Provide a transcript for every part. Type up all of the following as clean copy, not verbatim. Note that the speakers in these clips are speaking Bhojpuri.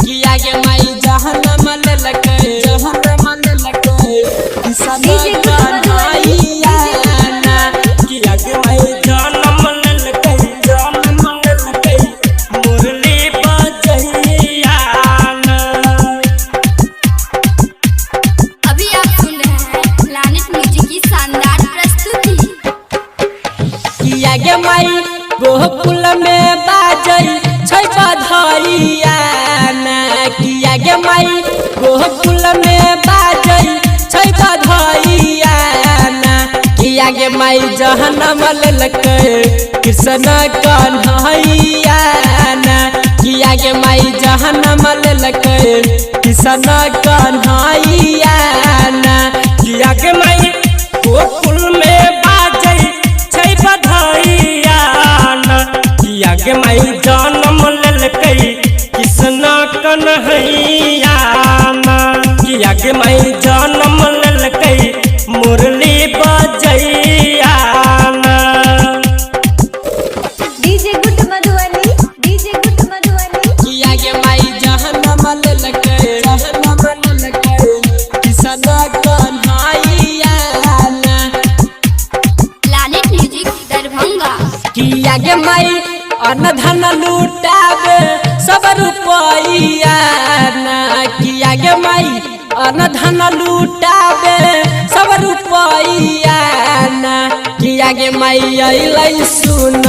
किया के माई जहन्नम ले लके जहन्नम ले लके किसना कन्हैया ना किया के माई जहन्नम ले लके जहन्नम ले लके मुरली बजैया ना। अभी आप सुन रहे हैं प्लैनेट म्यूजिक की शानदार प्रस्तुति। किया के माई गोकुल में बाजै छै बधाइया ना किया के माई गोकुल में बाजै छै बधाइया ना किया के माई जहन्नम ले लके कृष्ण कन्हैया ना किया के माई जहन्नम ले लके कृष्ण कन्हैया ना किया के माई गोकुल में बाजै छै बधाइया ना किया के माई जन्म लेलकै कृष्ण कन्हैया ना किया के माई जन्म लेलकै मुरली बजैया ना। DJ good Madhubani DJ good Madhubani किया के माई जहन्नम लेलकै जहन्नम लेलकै कृष्ण कन्हैया ना। Planet music Darbhanga. किया के माई अन्न धन लुटावे सब रुपैया ना किया के माई अन्न धन लुटावे सब रुपैया ना किया के माई अइलै सुन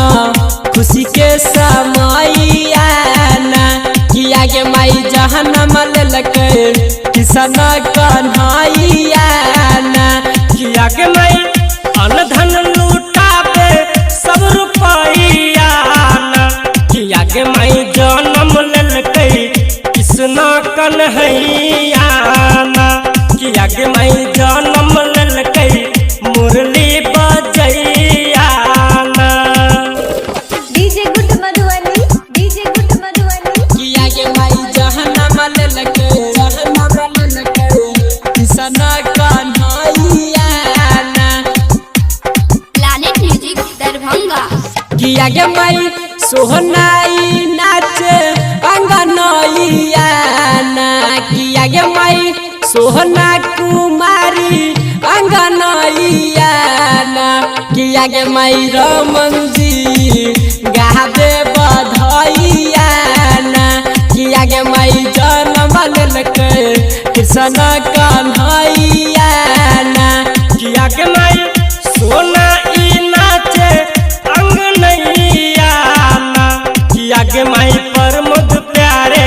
खुशी के समैया ना किया के माई जहन्नम लेलकै कृष्ण कन्हैया ना किया के माई अन्न धन लुटावे सब रुपैया ना किया के माई जन्म लेलकै कृष्ण कन्हैया ना किया के माई जन्म लेलकै मुरली बजैया ना। DJ good Madhubani DJ good Madhubani किया के माई जहन्नम लेलकै जहन्नम लेलकै कृष्ण कन्हैया ना। Planet music Darbhanga. किया के माई सोहनाई नाचे अंगनैया ना किया के माई सोहना कुमारी अंगनैया ना किया के माई रमन जी गावे बधाइया ना किया के माई जन्म लेलकै कृष्ण कन्हैया ना किया के माई सोना ई नाचे अंगनैया ना किया के माई प्रमोद प्यारे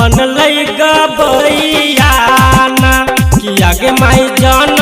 बनलै गबैया ना किया के माई जान